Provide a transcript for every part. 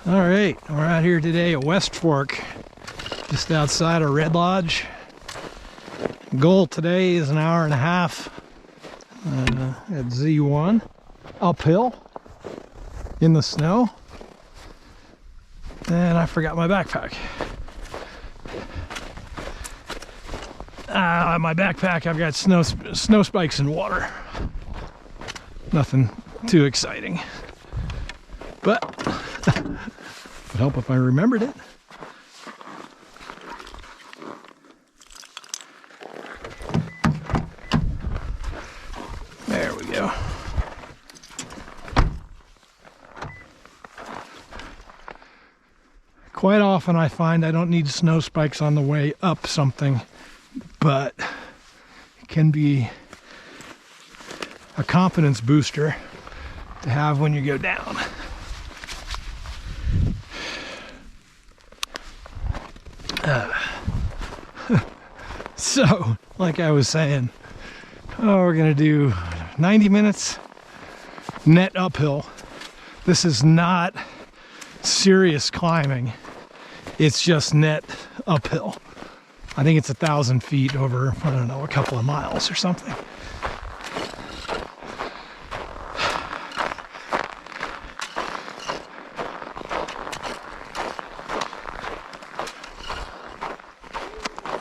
All right, we're out here today at West Fork, just outside of Red Lodge. Goal today is an hour and a half at Z1, uphill in the snow. And I forgot my backpack. My backpack, I've got snow spikes and water. Nothing too exciting, but would help if I remembered it. There we go. Quite often I find I don't need snow spikes on the way up something, but it can be a confidence booster to have when you go down. So, like I was saying, we're gonna do 90 minutes net uphill. This is not serious climbing. It's just net uphill. I think it's 1,000 feet over, I don't know, a couple of miles or something.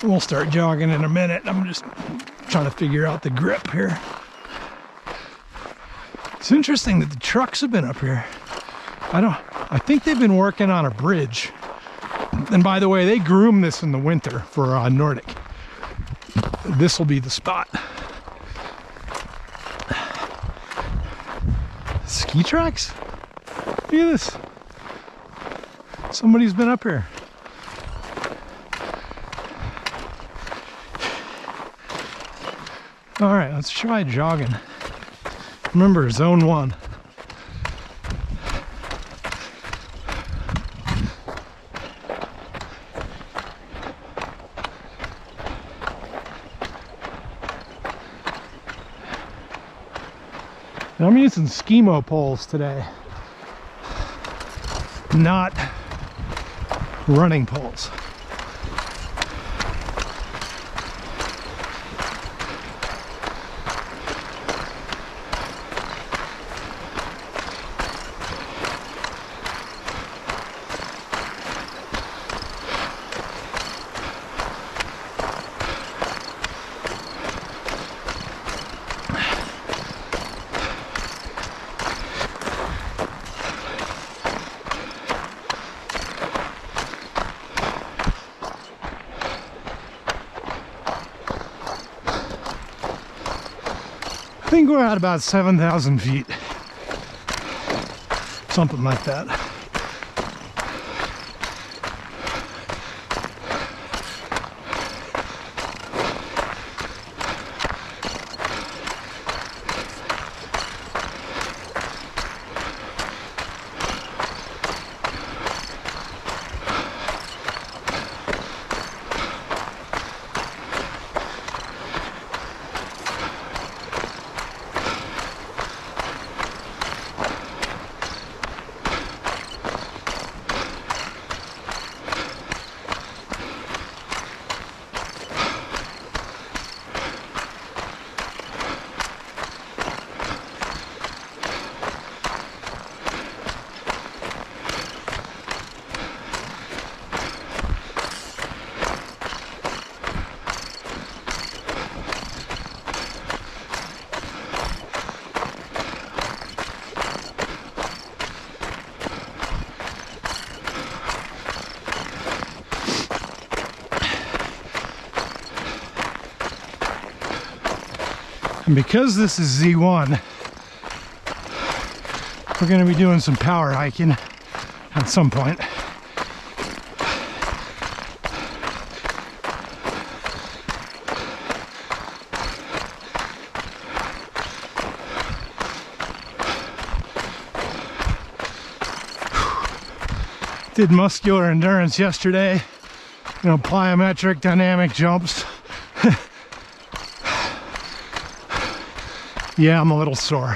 We'll start jogging in a minute. I'm just trying to figure out the grip here. It's interesting that the trucks have been up here. I think they've been working on a bridge. And by the way, they groom this in the winter for Nordic. This will be the spot. Ski tracks? Look at this. Somebody's been up here. All right, let's try jogging. Remember, zone 1. Now I'm using Skimo poles today, not running poles. I think we're at about 7,000 feet, something like that. And because this is Z1, we're going to be doing some power hiking at some point. Did muscular endurance yesterday, plyometric dynamic jumps. Yeah, I'm a little sore.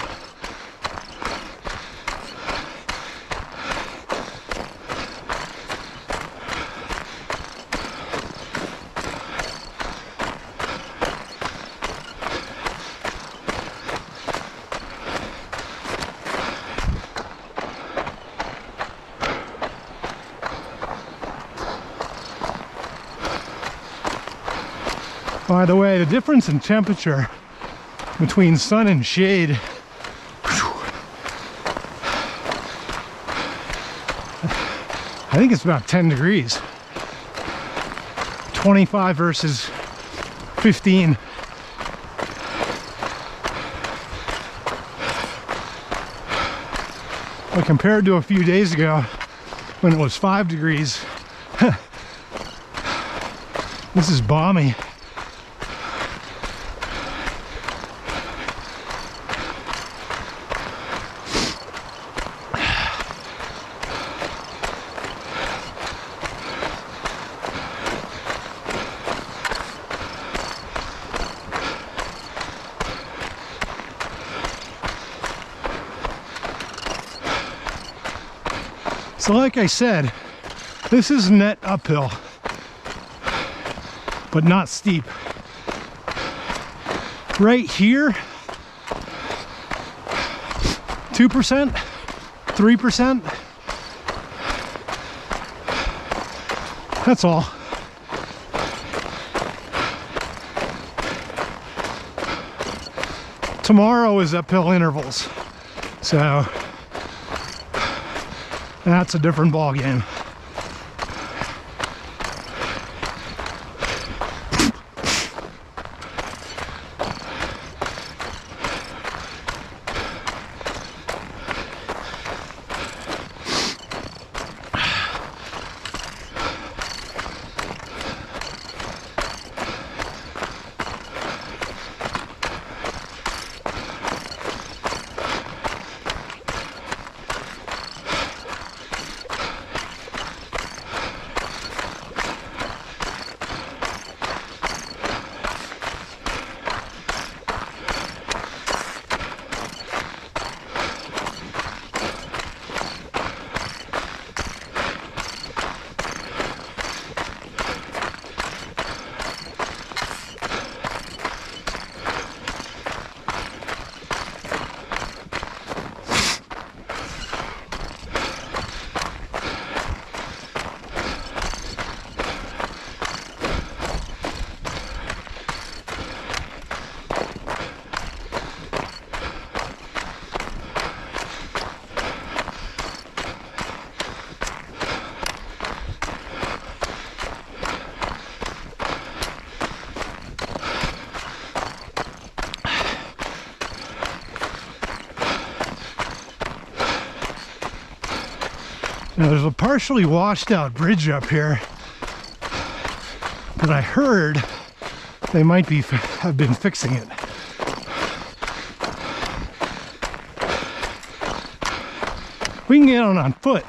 By the way, the difference in temperature between sun and shade, I think it's about 10 degrees. 25 versus 15. But compared to a few days ago when it was 5 degrees, this is balmy. So like I said, this is net uphill, but not steep. Right here, 2%, 3%. That's all. Tomorrow is uphill intervals, so that's a different ball game. Now there's a partially washed out bridge up here, but I heard they might have been fixing it. We can get on foot.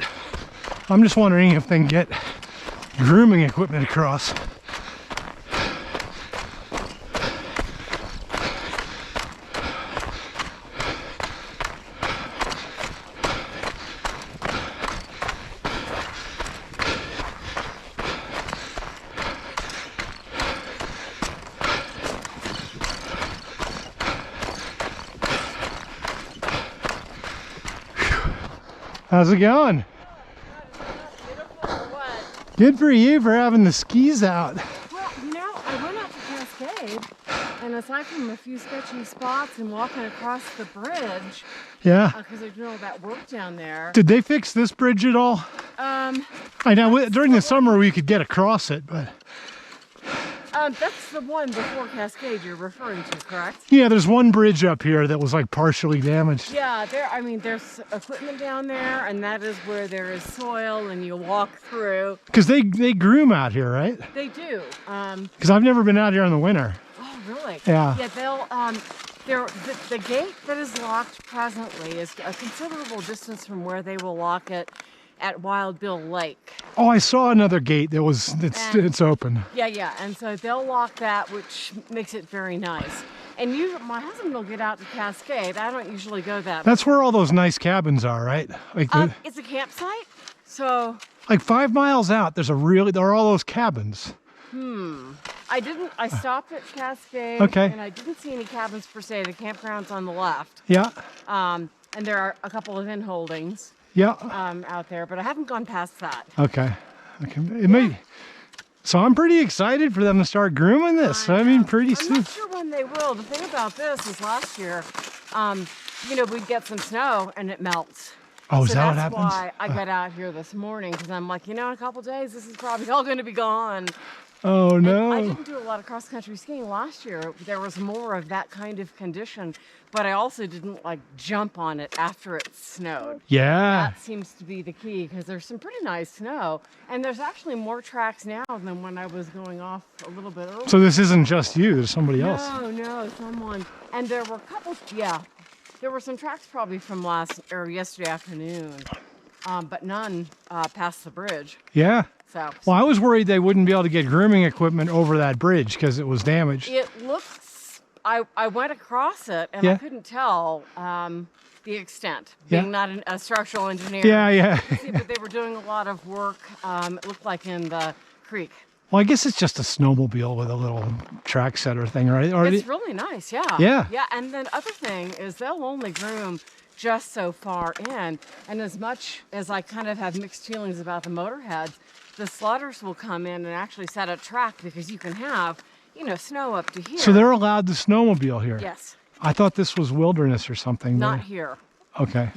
I'm just wondering if they can get grooming equipment across. How's it going? Good for you for having the skis out. Well, you know, I went out to Cascade, and aside from a few sketchy spots and walking across the bridge, yeah, because they're doing all that work down there. Did they fix this bridge at all? I know during the summer we could get across it, but that's the one before Cascade you're referring to, correct? yeah, there's one bridge up here that was like partially damaged. Yeah, there's equipment down there, and that is where there is soil, and you walk through. Because they groom out here, right? They do. Because I've never been out here in the winter. Oh, really? Yeah. Yeah, the gate that is locked presently is a considerable distance from where they will lock it at Wild Bill Lake. Oh, I saw another gate that was, it's open. Yeah, and so they'll lock that, which makes it very nice. And my husband will get out to Cascade. I don't usually go that. That's where all those nice cabins are, right? Like it's a campsite, so. Like 5 miles out, there are all those cabins. I stopped at Cascade. Okay. And I didn't see any cabins per se. The campground's on the left. Yeah. And there are a couple of in holdings. Yeah. Out there, but I haven't gone past that. Okay. It may. So I'm pretty excited for them to start grooming this. I mean, pretty I'm soon. not sure when they will. The thing about this is last year, you know, we'd get some snow and it melts. Oh, is So that what that's happens? why I got out here this morning, because I'm like, you know, in a couple days, this is probably all going to be gone. Oh no. I didn't do a lot of cross-country skiing last year. There was more of that kind of condition, but I also didn't like jump on it after it snowed. Yeah. That seems to be the key, because there's some pretty nice snow, and there's actually more tracks now than when I was going off a little bit earlier. So this isn't just you, there's somebody else. No, someone. And there were a couple, there were some tracks probably from yesterday afternoon, but none past the bridge. Yeah. So Well, I was worried they wouldn't be able to get grooming equipment over that bridge because it was damaged. it looks, I went across it and Yeah. I couldn't tell the extent, Yeah. being not a structural engineer. Yeah. See, but they were doing a lot of work, it looked like in the creek. Well, I guess it's just a snowmobile with a little track setter thing, right? Or It's really nice, yeah. Yeah. Yeah, and then other thing is they'll only groom just so far in, and as much as I kind of have mixed feelings about the motorheads, the slutters will come in and actually set a track, because you can have, you know, snow up to here. So they're allowed to snowmobile here? Yes, I thought this was wilderness or something. not here. Okay.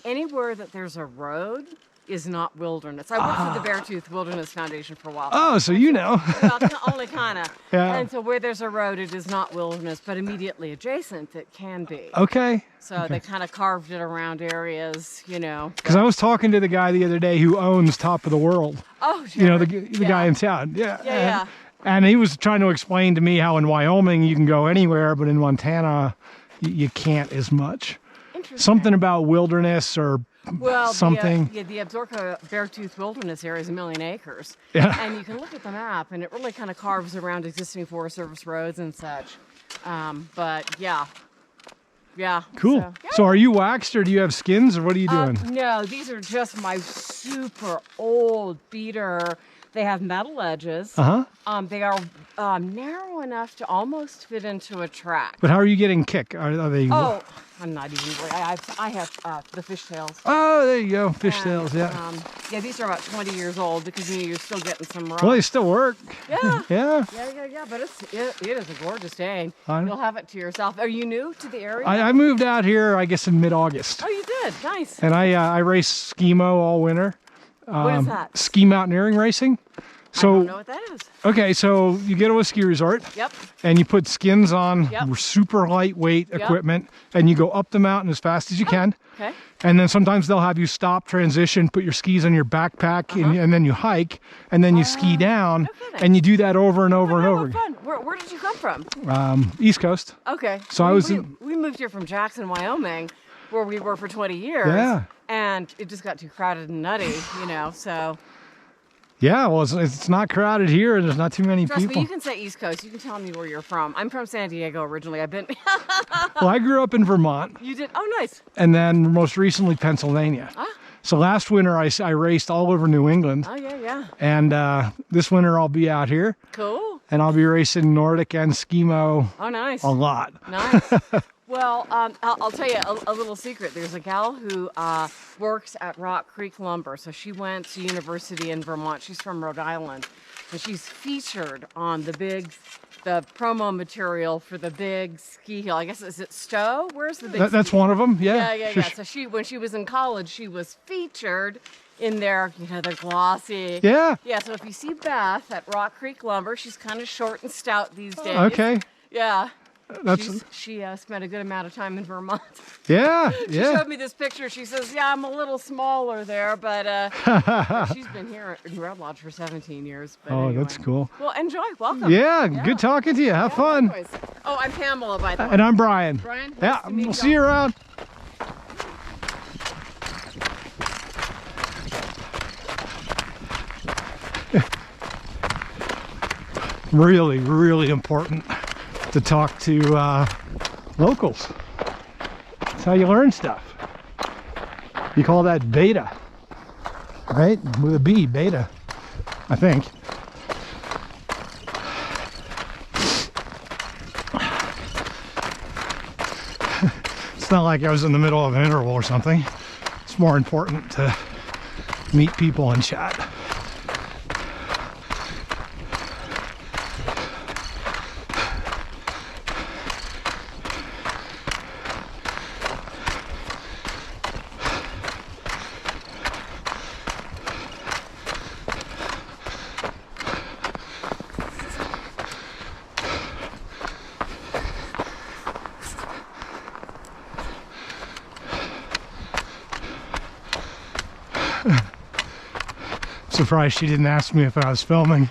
Anywhere that there's a road is not wilderness. I worked for the Beartooth Wilderness Foundation for a while. Oh, so you know. Well, only kind of. Yeah. And so where there's a road, it is not wilderness, but immediately adjacent, it can be. Okay. So they kind of carved it around areas, you know. Because I was talking to the guy the other day who owns Top of the World. Oh, sure. You know, the guy in town. Yeah. Yeah. And he was trying to explain to me how in Wyoming you can go anywhere, but in Montana you can't as much. Interesting. Something about wilderness or something. The Absaroka Beartooth Wilderness area is 1 million acres. Yeah. And you can look at the map, and it really kind of carves around existing Forest Service roads and such. But yeah. Cool. So, So are you waxed or do you have skins or what are you doing? no, these are just my super old beater. They have metal edges. They are narrow enough to almost fit into a track. But how are you getting kick? Are they? Oh, I'm not even. I have the fishtails. Oh, there you go. Fishtails, yeah. Yeah, these are about 20 years old, because you're still getting some rock. Well, they still work. Yeah. Yeah. Yeah. But it is a gorgeous day. I know. You'll have it to yourself. Are you new to the area? I moved out here, I guess, in mid-August. Oh, you did. Nice. And I race Skimo all winter. What is that? Ski mountaineering racing. I don't know what that is. Okay, so you get to a ski resort. Yep. And you put skins on Yep. super lightweight equipment, and you go up the mountain as fast as you can. Okay. And then sometimes they'll have you stop, transition, put your skis on your backpack, and then you hike, and then you ski down, kidding. and you do that over and over and Oh, over. what fun. Where did you come from? East Coast. Okay. So I was in- we moved here from Jackson, Wyoming, where we were for 20 years. Yeah. And it just got too crowded and nutty, you know, so. Yeah, well, it's not crowded here, and there's not too many Trust people. me, you can say East Coast. You can tell me where you're from. I'm from San Diego originally. I've been. Well, I grew up in Vermont, You did? Oh, nice. and then most recently Pennsylvania. Ah. So last winter I raced all over New England, Oh, yeah. and this winter I'll be out here, Cool. and I'll be racing Nordic and Skimo Oh, nice. a lot. Nice. Well, I'll tell you a little secret. There's a gal who works at Rock Creek Lumber. So she went to university in Vermont. She's from Rhode Island. And she's featured on the promo material for the big ski hill. I guess, is it Stowe? Where's the big That's ski one of them, yeah. Yeah. So when she was in college, she was featured in their, they're glossy. Yeah. Yeah, so if you see Beth at Rock Creek Lumber, she's kind of short and stout these days. Okay. Yeah. That's She spent a good amount of time in Vermont. yeah. She showed me this picture. She says, yeah, I'm a little smaller there, but she's been here in Red Lodge for 17 years. But Oh, anyway. that's cool. Well, enjoy. Welcome. Yeah, good talking to you. Have fun. Likewise. Oh, I'm Pamela, by the way. And I'm Brian. Brian, nice Yeah, to meet we'll see you around. Really, really important to talk to locals. That's how you learn stuff. You call that beta, right? With a B, beta, I think. It's not like I was in the middle of an interval or something. It's more important to meet people and chat. Surprised she didn't ask me if I was filming.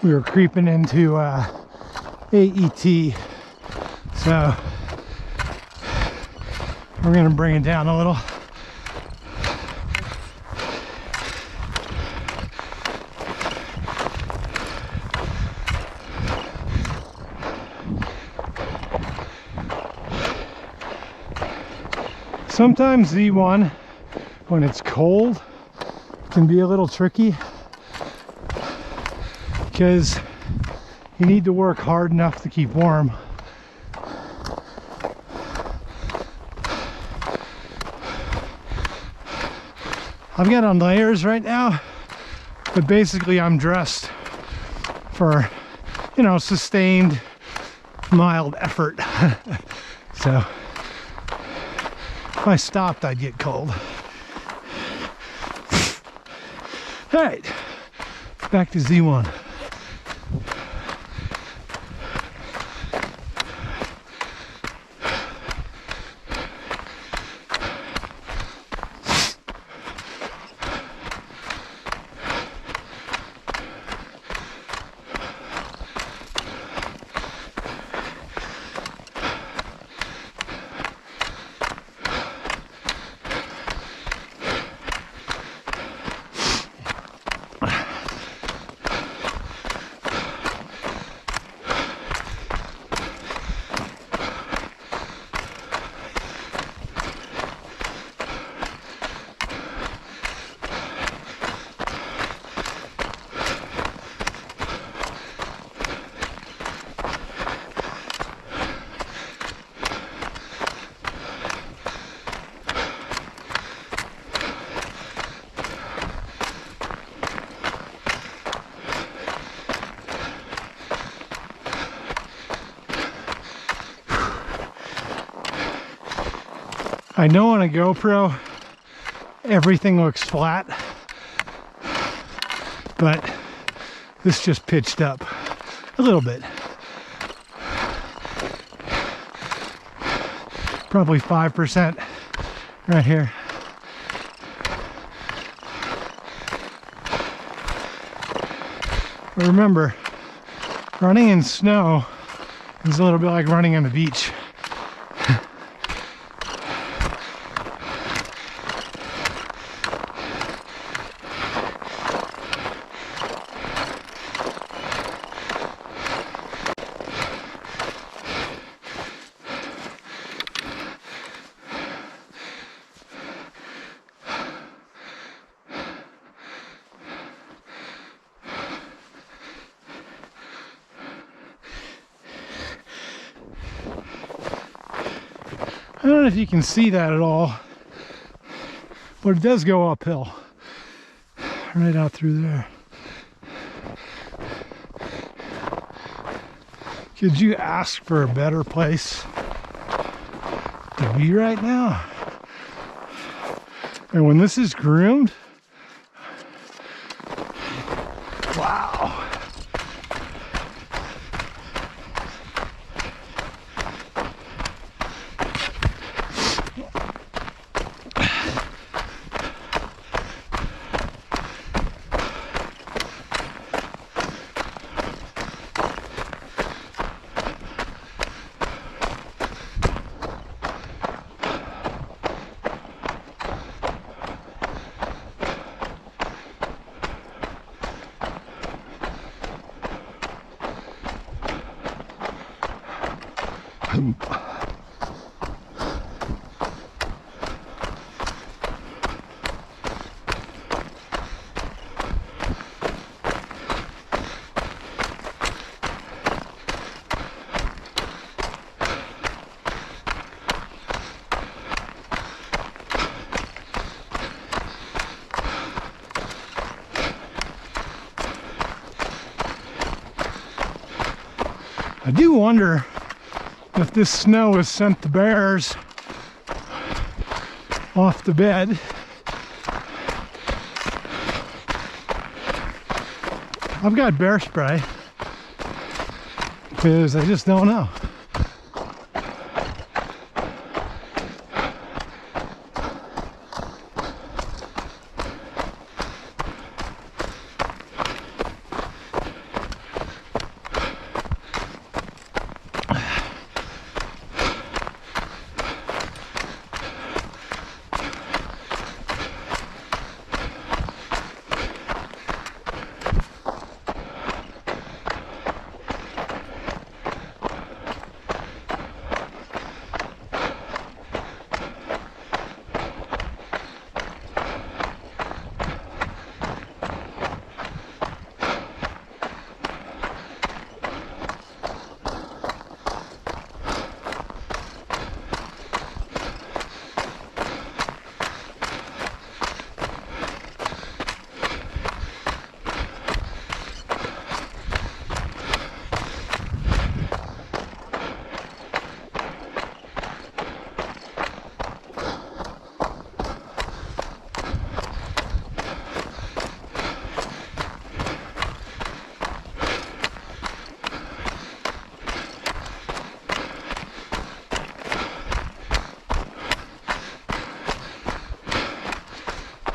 We were creeping into AET, so we're gonna bring it down a little. Sometimes Z1, when it's cold, can be a little tricky because you need to work hard enough to keep warm. I've got on layers right now, but basically I'm dressed for, you know, sustained mild effort. So if I stopped, I'd get cold. All right, back to Z1. I know on a GoPro everything looks flat, but this just pitched up a little bit. Probably 5% right here. But remember, running in snow is a little bit like running on the beach. I don't know if you can see that at all, but it does go uphill right out through there. Could you ask for a better place to be right now? And when this is groomed, wow. I do wonder if this snow has sent the bears off the bed. I've got bear spray because I just don't know.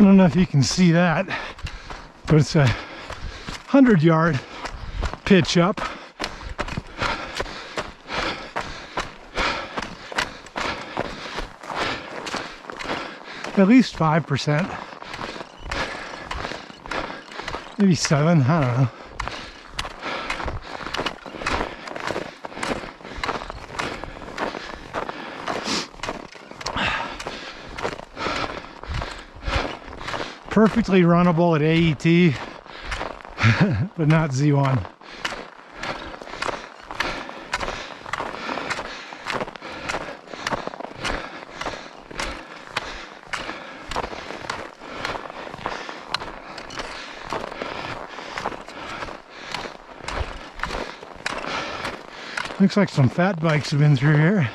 don't know if you can see that, but it's a 100-yard pitch up. At least 5%, maybe 7, I don't know. Perfectly runnable at AET, but not Z1. Looks like some fat bikes have been through here.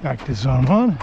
Back to zone 1.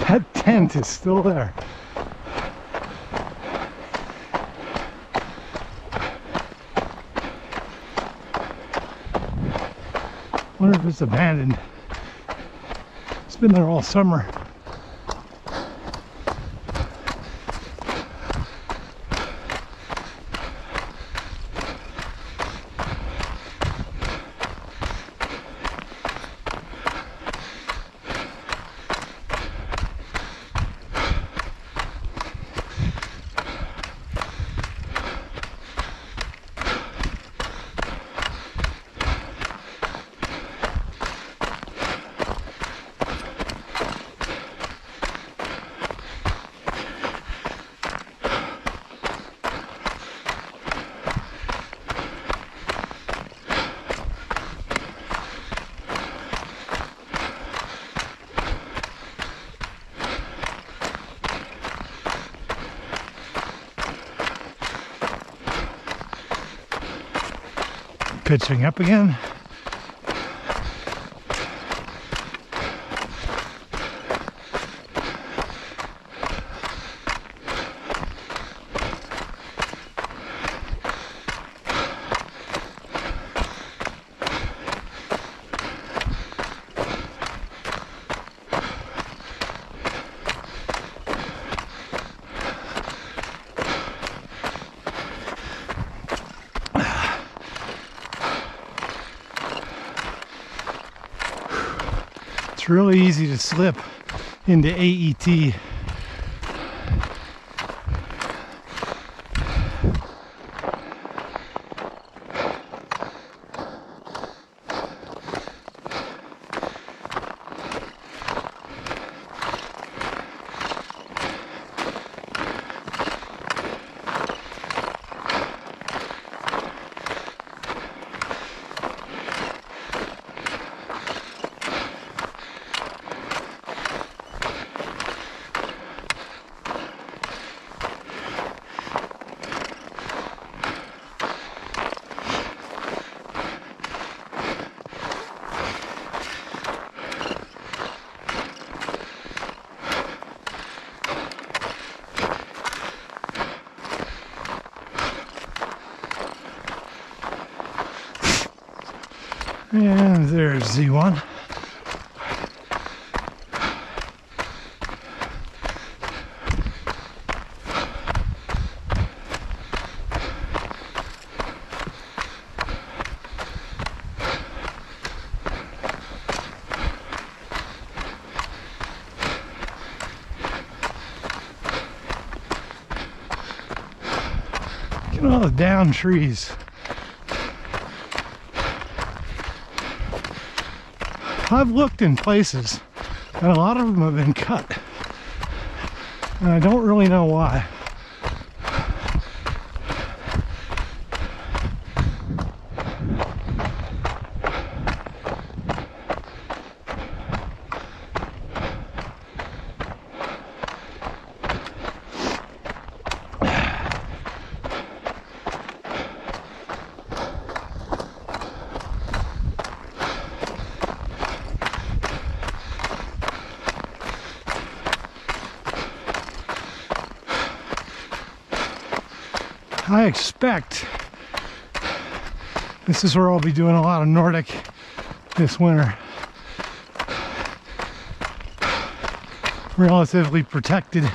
That tent is still there. Wonder if it's abandoned. It's been there all summer. Pitching up again. It's really easy to slip into AET. And there's Z1. Look at all the down trees. I've looked in places and a lot of them have been cut, and I don't really know why. I expect this is where I'll be doing a lot of Nordic this winter. Relatively protected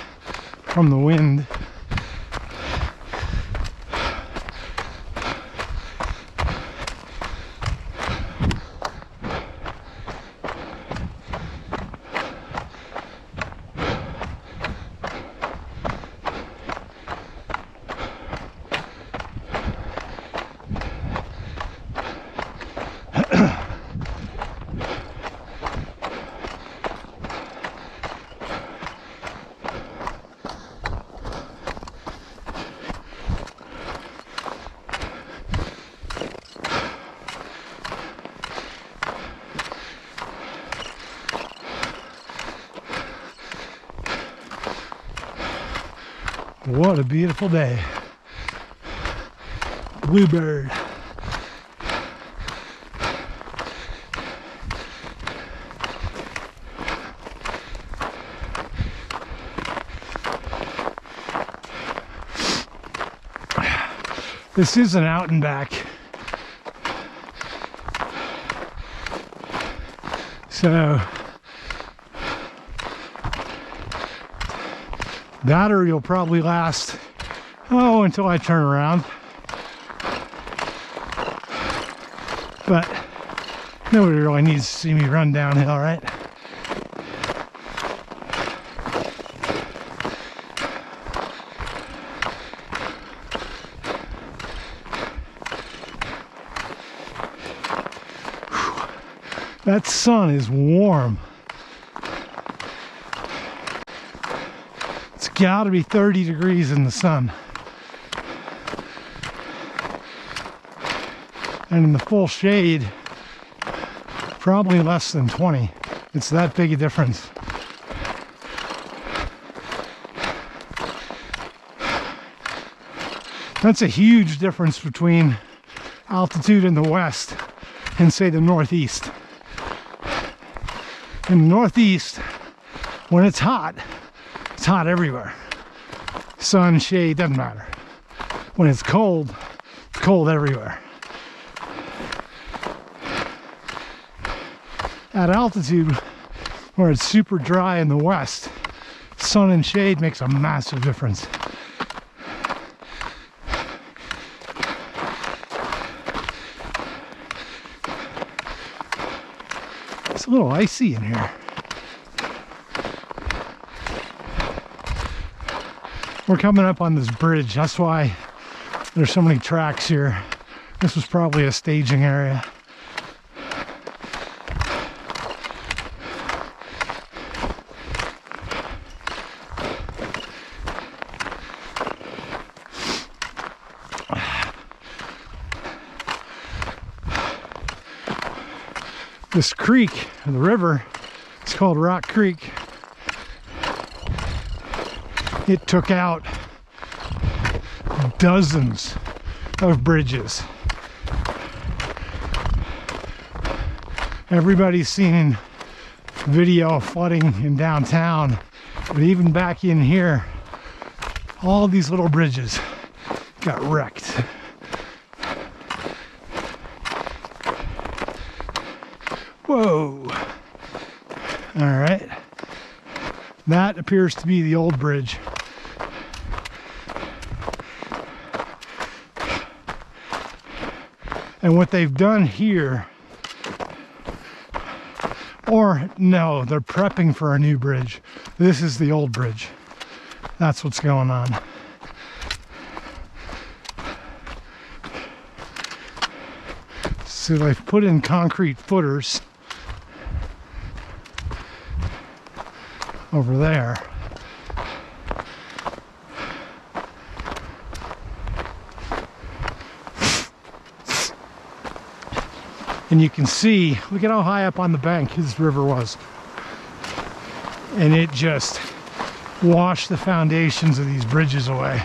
from the wind. What a beautiful day. Bluebird. This is an out and back. So battery will probably last, until I turn around. But nobody really needs to see me run downhill, right? That sun is warm. It's got to be 30 degrees in the sun. And in the full shade, probably less than 20. It's that big a difference. That's a huge difference between altitude in the west and, say, the northeast. In the northeast, when it's hot everywhere. Sun, shade, doesn't matter. When it's cold everywhere. At altitude, where it's super dry in the west, sun and shade makes a massive difference. It's a little icy in here. We're coming up on this bridge. That's why there's so many tracks here. This was probably a staging area. This creek, the river, it's called Rock Creek. It took out dozens of bridges. Everybody's seen video of flooding in downtown, but even back in here, all these little bridges got wrecked. Whoa. All right. That appears to be the old bridge. And what they've done here, or no, they're prepping for a new bridge. This is the old bridge. That's what's going on. So they've put in concrete footers over there. And you can see, look at how high up on the bank this river was. And it just washed the foundations of these bridges away.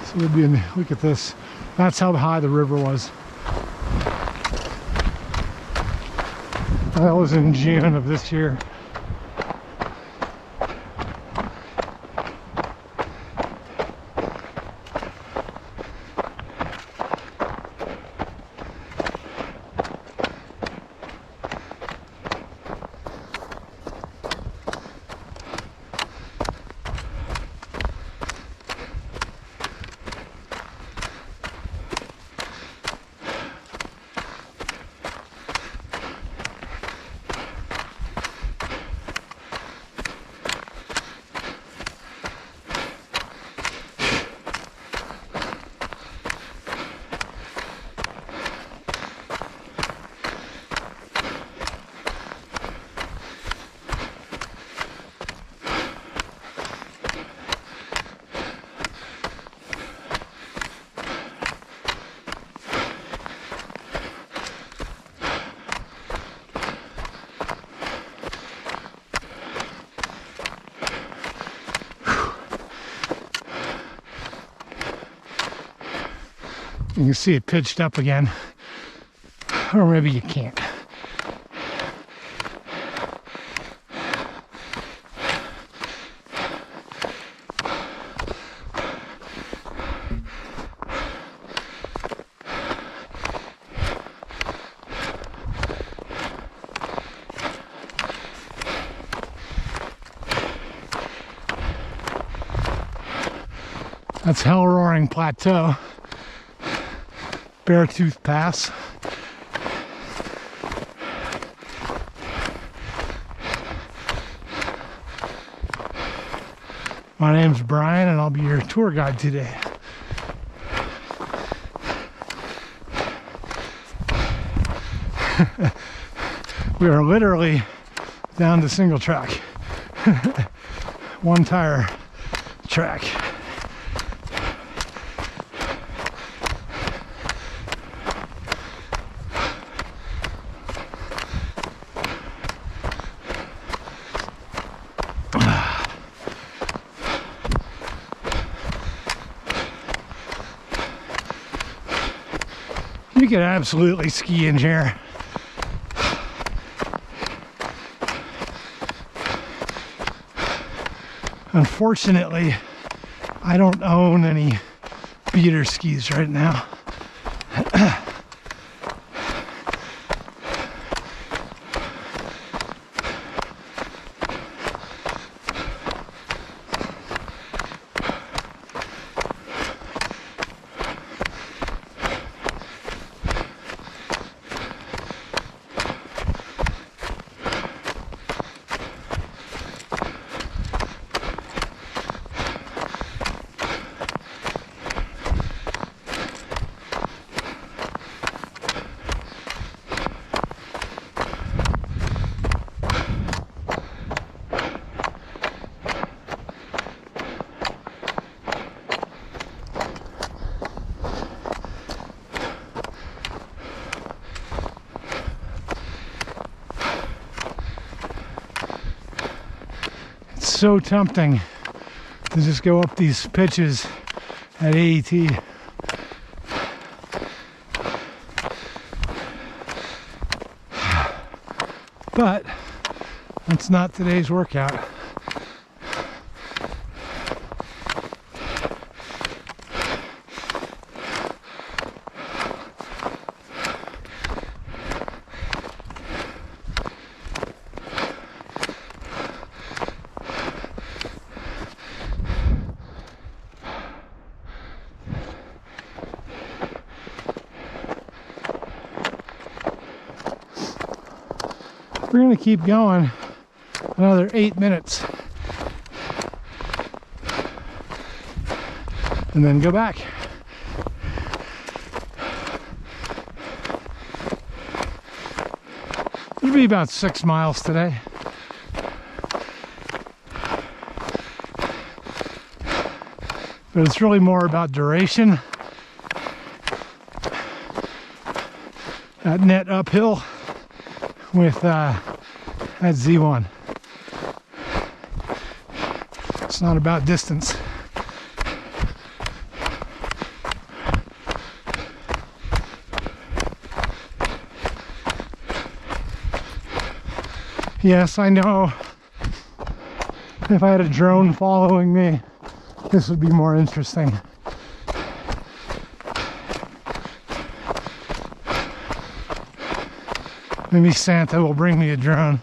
So we'll be in, look at this. That's how high the river was. That was in June of this year. You can see it pitched up again, or maybe you can't. That's Hell Roaring Plateau. Beartooth Pass. My name's Brian and I'll be your tour guide today. We are literally down to single track. One tire track. You could absolutely ski in here. Unfortunately, I don't own any beater skis right now. So tempting to just go up these pitches at AET. But that's not today's workout. we're going to keep going another 8 minutes and then go back. It'll be about 6 miles today. But it's really more about duration. That net uphill with that Z1. It's not about distance. Yes, I know if I had a drone following me, this would be more interesting. Maybe Santa will bring me a drone.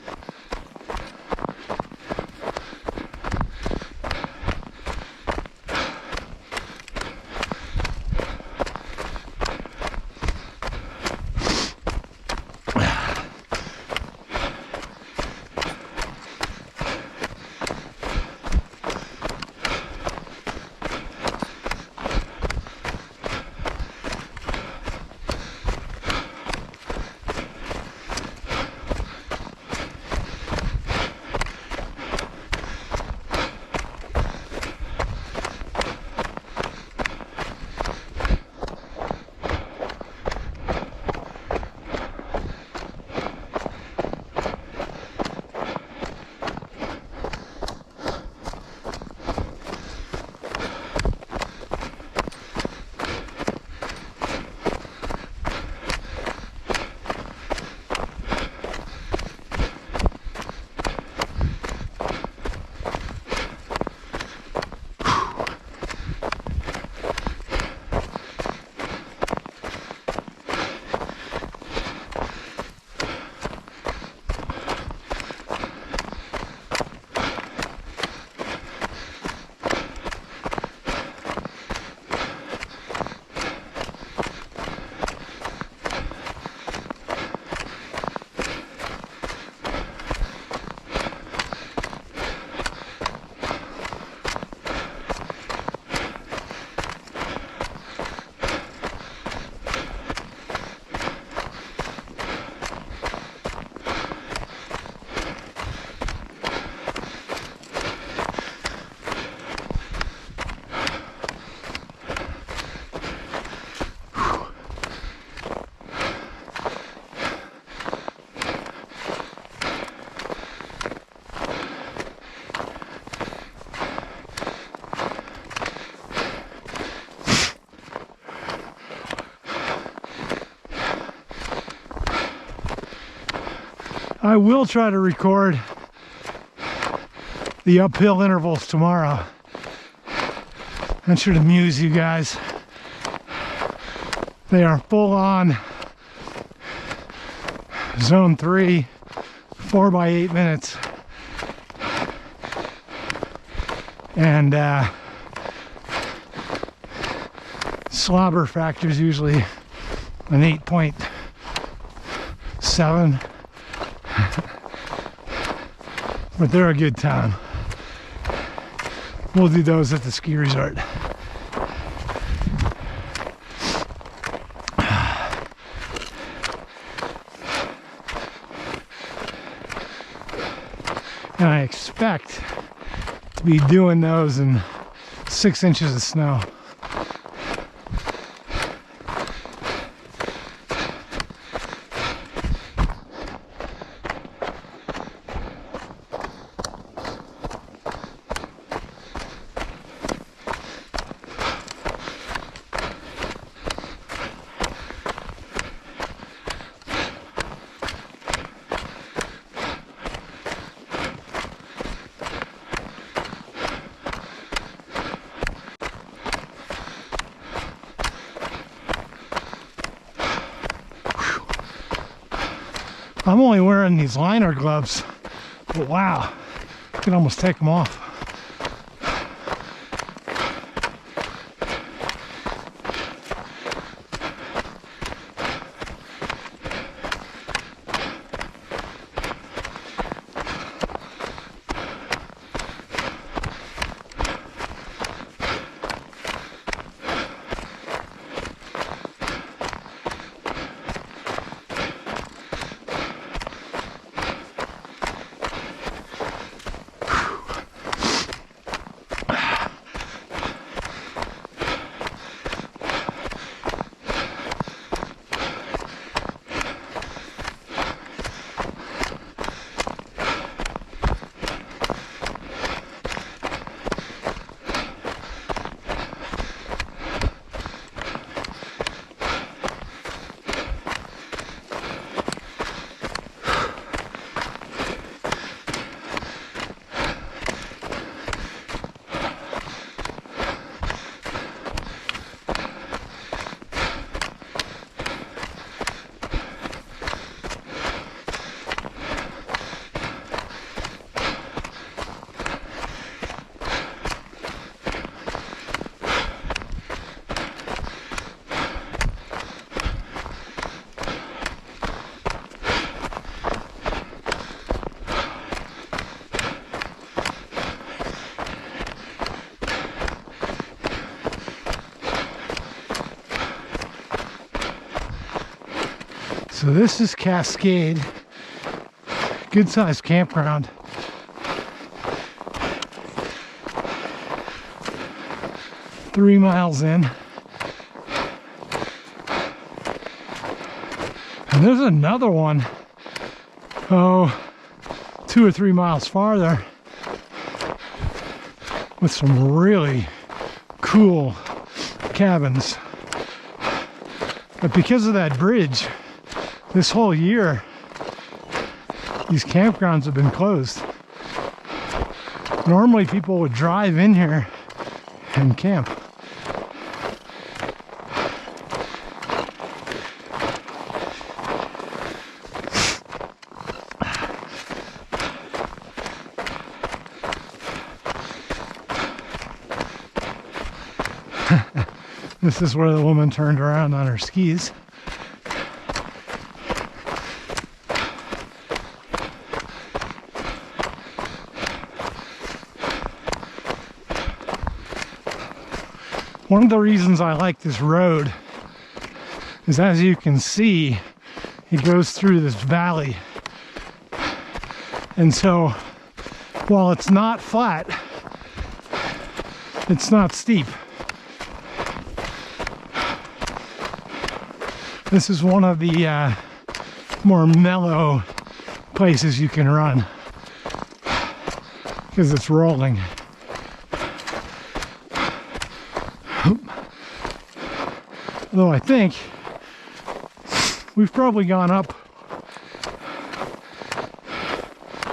I will try to record the uphill intervals tomorrow. That should amuse you guys. They are full on zone 3, 4 by 8 minutes. And slobber factor is usually an 8.7. But they're a good time. We'll do those at the ski resort. And I expect to be doing those in 6 inches of snow. I'm only wearing these liner gloves, but wow, I can almost take them off. So this is Cascade, good sized campground. Three miles in. And there's another one, 2 or 3 miles farther, with some really cool cabins. But because of that bridge, this whole year, these campgrounds have been closed. Normally people would drive in here and camp. This is where the woman turned around on her skis. One of the reasons I like this road is, as you can see, it goes through this valley. And so, while it's not flat, it's not steep. This is one of the more mellow places you can run because it's rolling. Although I think we've probably gone up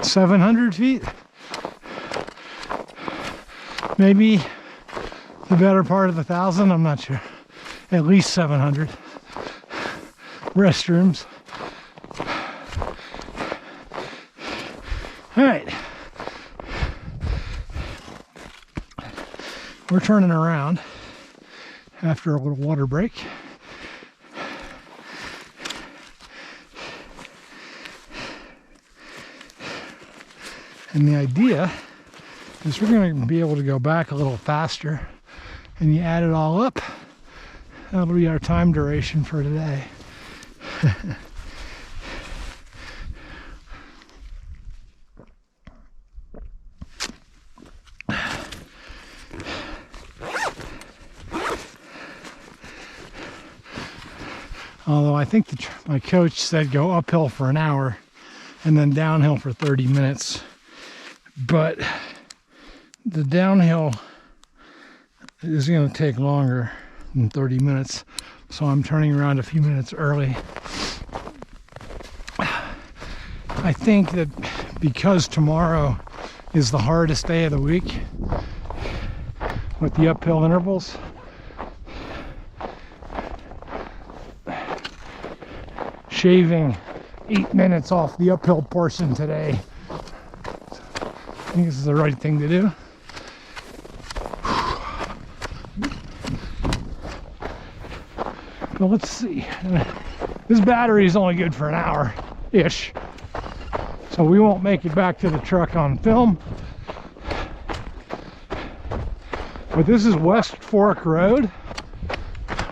700 feet, maybe the better part of 1,000, I'm not sure. At least 700. Restrooms. All right, we're turning around after a little water break. And the idea is we're going to be able to go back a little faster, and you add it all up, that'll be our time duration for today. Although I think my coach said go uphill for an hour and then downhill for 30 minutes. But the downhill is going to take longer than 30 minutes. So I'm turning around a few minutes early. I think that because tomorrow is the hardest day of the week with the uphill intervals, shaving 8 minutes off the uphill portion today, I think this is the right thing to do. But let's see. This battery is only good for an hour-ish, so we won't make it back to the truck on film. But this is West Fork Road,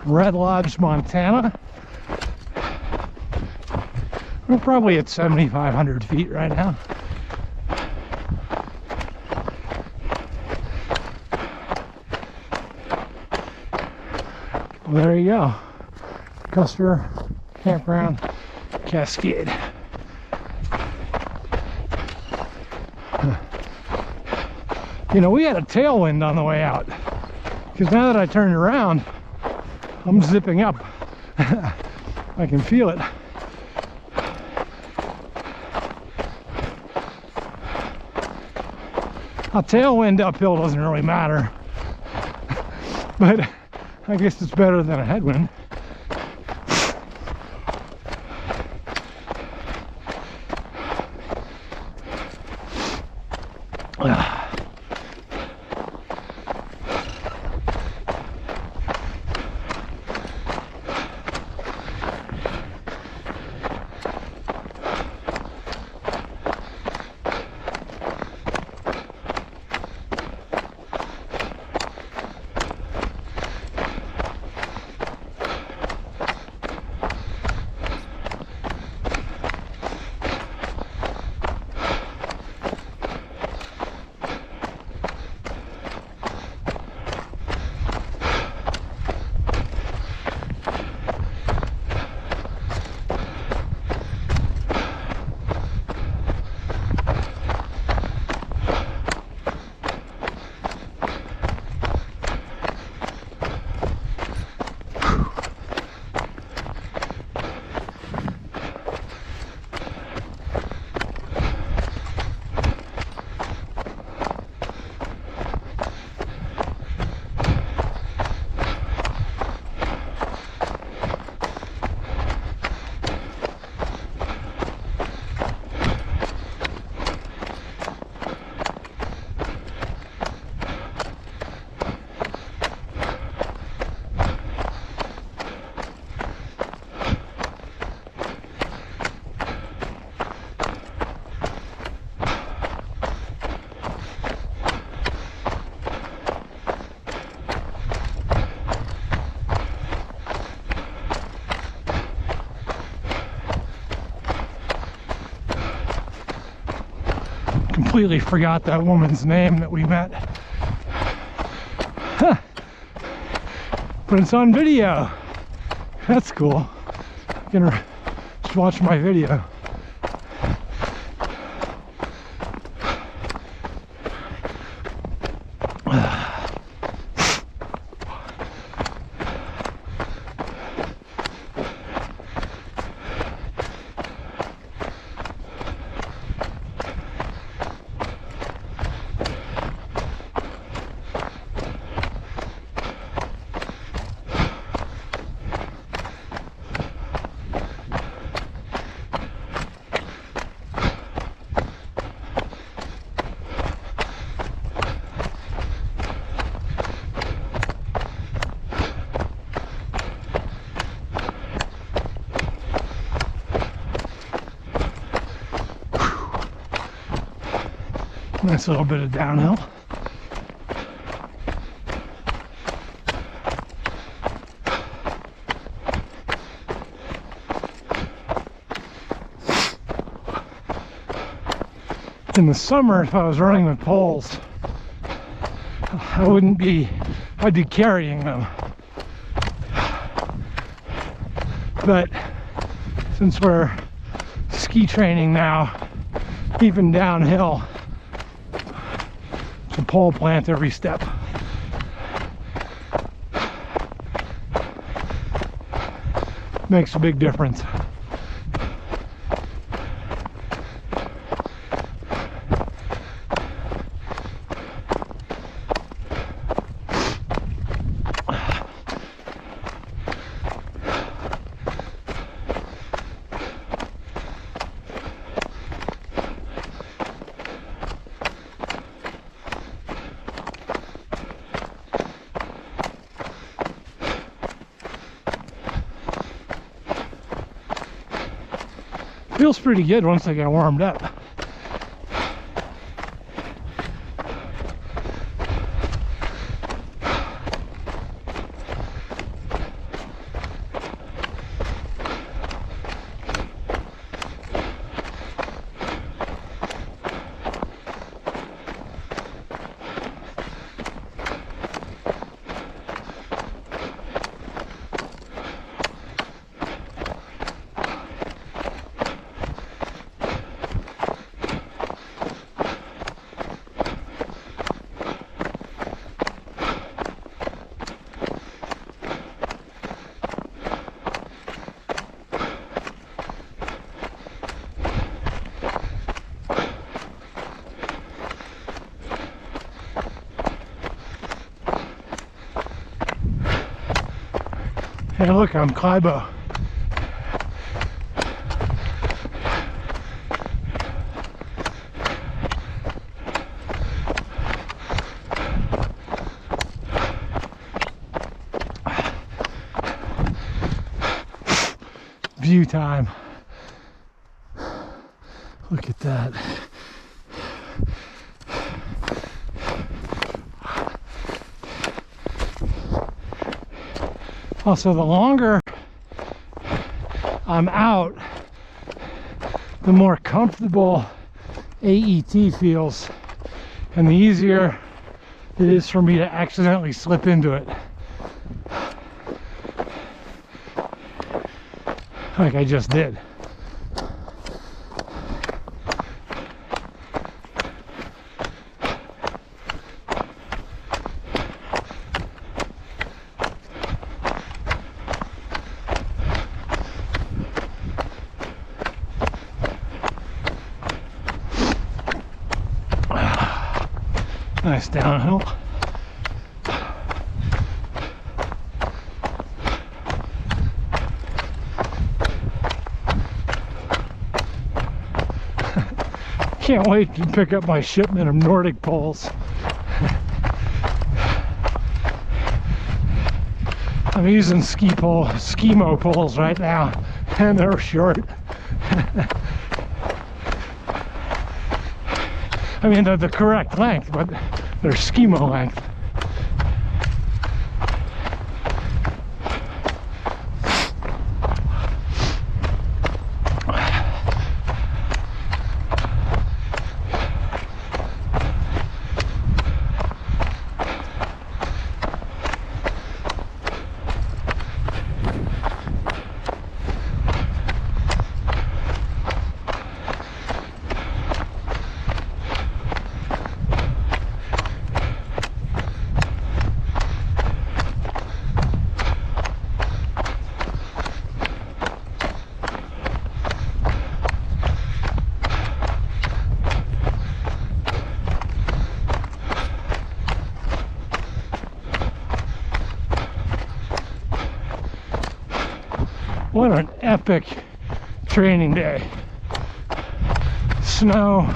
Red Lodge, Montana. We're probably at 7,500 feet right now. Well, there you go. Custer Campground, Cascade. You know, we had a tailwind on the way out, because now that I turned around, I'm zipping up. I can feel it. A tailwind uphill doesn't really matter, but I guess it's better than a headwind. completely forgot that woman's name that we met. Huh. But it's on video. That's cool. I'm gonna just watch my video. Nice little bit of downhill. In the summer, if I was running with poles, I'd be carrying them. But since we're ski training now, even downhill, it's a pole plant every step. Makes a big difference. Feels pretty good once I get warmed up. Hey, look, I'm Kaibo. View time. Look at that. Also, the longer I'm out, the more comfortable AET feels, and the easier it is for me to accidentally slip into it. Like I just did. Nice downhill. Can't wait to pick up my shipment of Nordic poles. I'm using Skimo poles right now, and they're short. I mean, they're the correct length, but they're Skimo length. What an epic training day. Snow,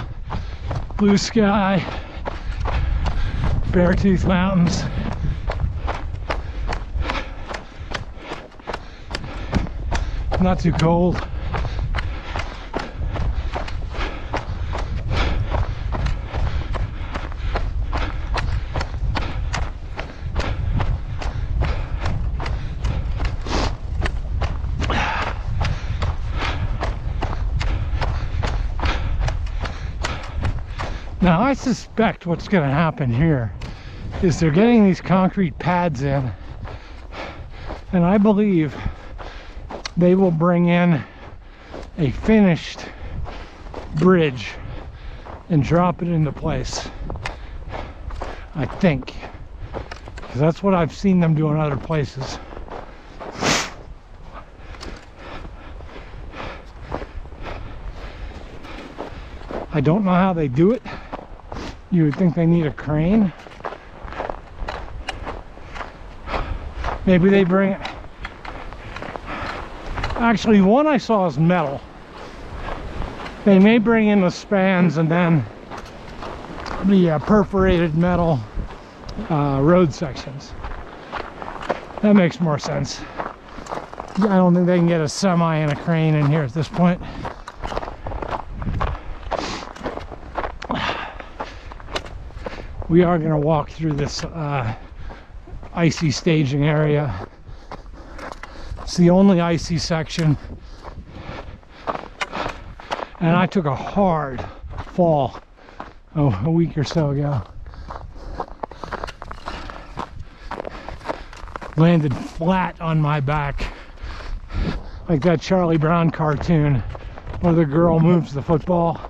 blue sky, Beartooth Mountains. Not too cold. Now I suspect what's going to happen here is they're getting these concrete pads in, and I believe they will bring in a finished bridge and drop it into place. I think, because that's what I've seen them do in other places. I don't know how they do it. You would think they need a crane. Maybe they bring it. Actually, one I saw is metal. They may bring in the spans and then the perforated metal road sections. That makes more sense. I don't think they can get a semi and a crane in here at this point. We are going to walk through this icy staging area. It's the only icy section, and I took a hard fall a week or so ago. Landed flat on my back, like that Charlie Brown cartoon where the girl moves the football.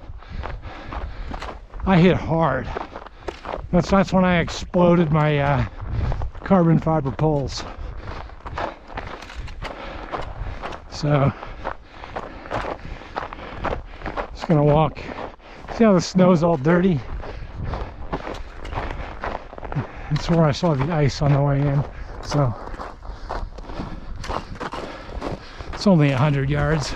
I hit hard. That's when I exploded my carbon fiber poles. So, just gonna walk. See how the snow's all dirty? That's where I saw the ice on the way in. So, it's only 100 yards.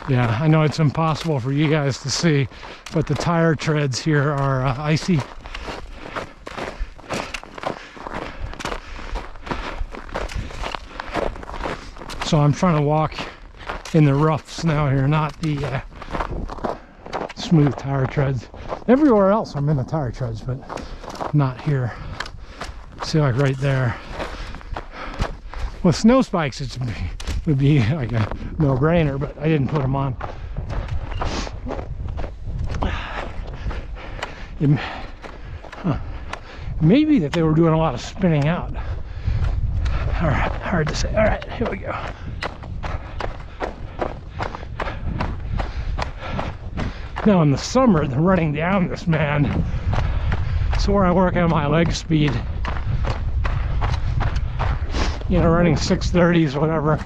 Yeah, I know it's impossible for you guys to see, but the tire treads here are icy. So I'm trying to walk in the rough snow here, not the smooth tire treads. Everywhere else I'm in the tire treads, but not here. See, like right there. With snow spikes, it would be like a no-brainer, but I didn't put them on. Maybe that they were doing a lot of spinning out. All right, hard to say. All right, here we go. Now in the summer, they're running down this man. So where I work on my leg speed, you know, running 630s, whatever,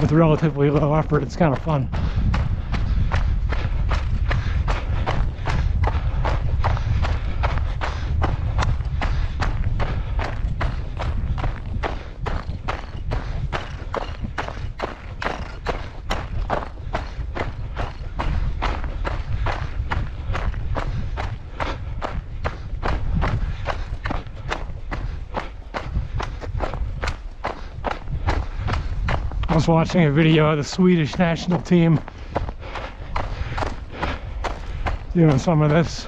with relatively low effort, it's kind of fun. I was watching a video of the Swedish national team doing some of this.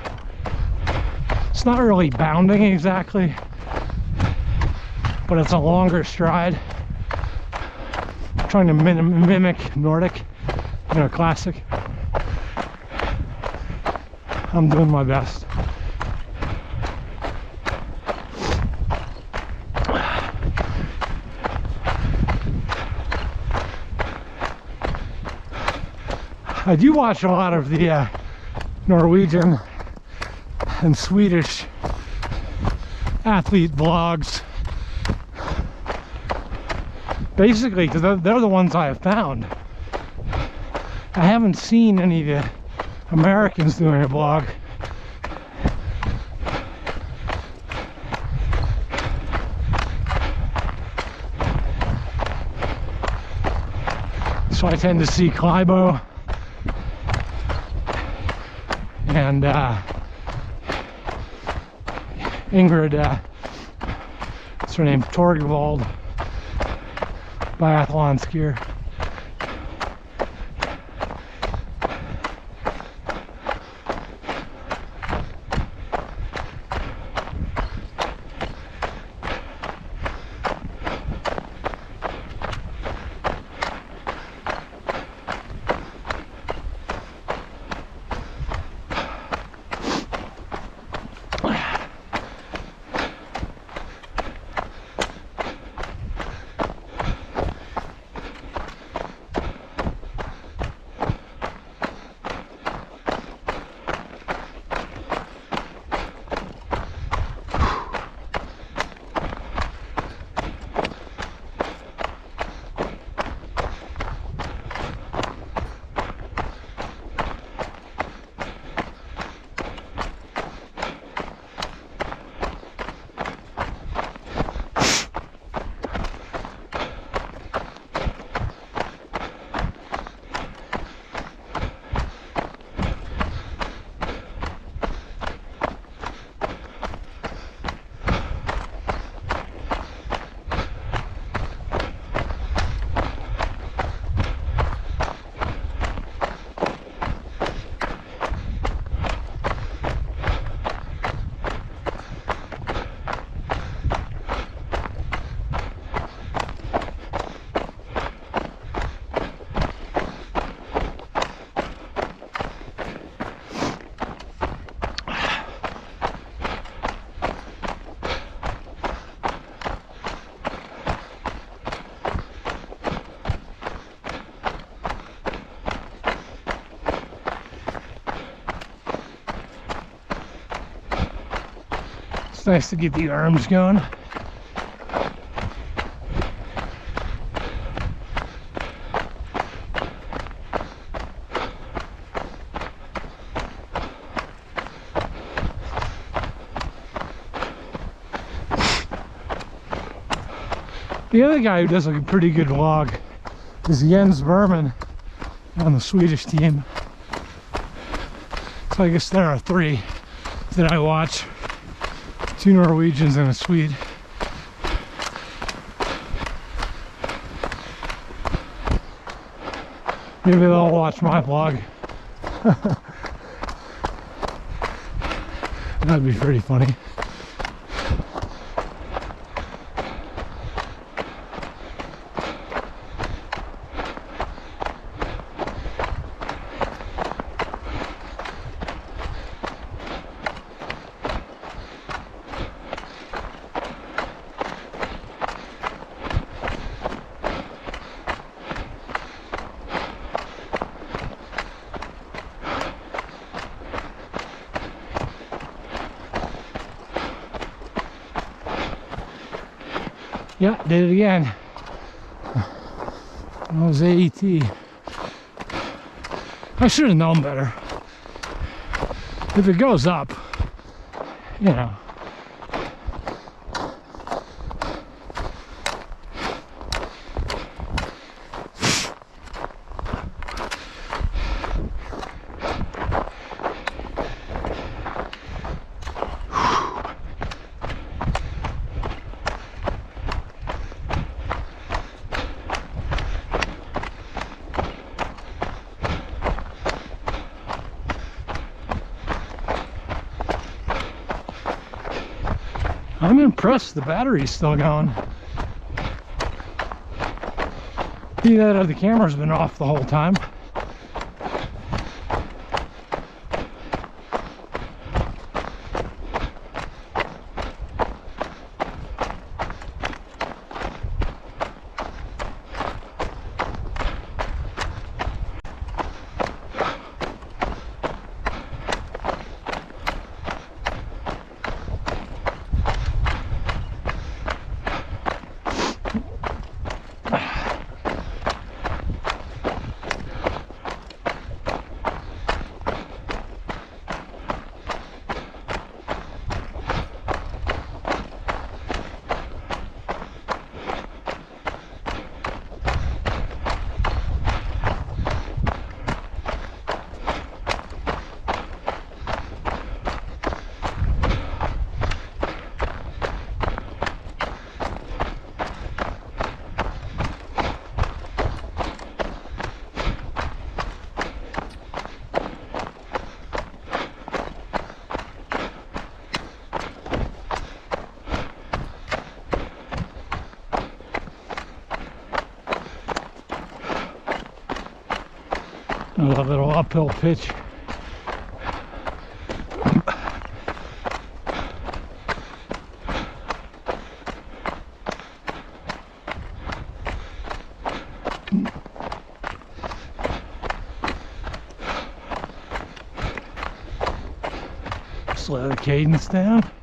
It's not really bounding exactly, but it's a longer stride. I'm trying to mimic Nordic, you know, classic. I'm doing my best. I do watch a lot of the Norwegian and Swedish athlete vlogs. Basically, because they're the ones I have found. I haven't seen any of the Americans doing a blog. So I tend to see Skimo and Ingrid, what's her name, Torgvald, biathlon skier. It's nice to get the arms going. The other guy who does a pretty good vlog is Jens Berman on the Swedish team. So I guess there are 3 that I watch. 2 Norwegians and a Swede. Maybe they'll watch my vlog. That'd be pretty funny. Yeah, did it again. That was AET. I should have known better. If it goes up, you know. I'm impressed the battery's still going. Either that or the camera's been off the whole time. A little uphill pitch. Slow the cadence down.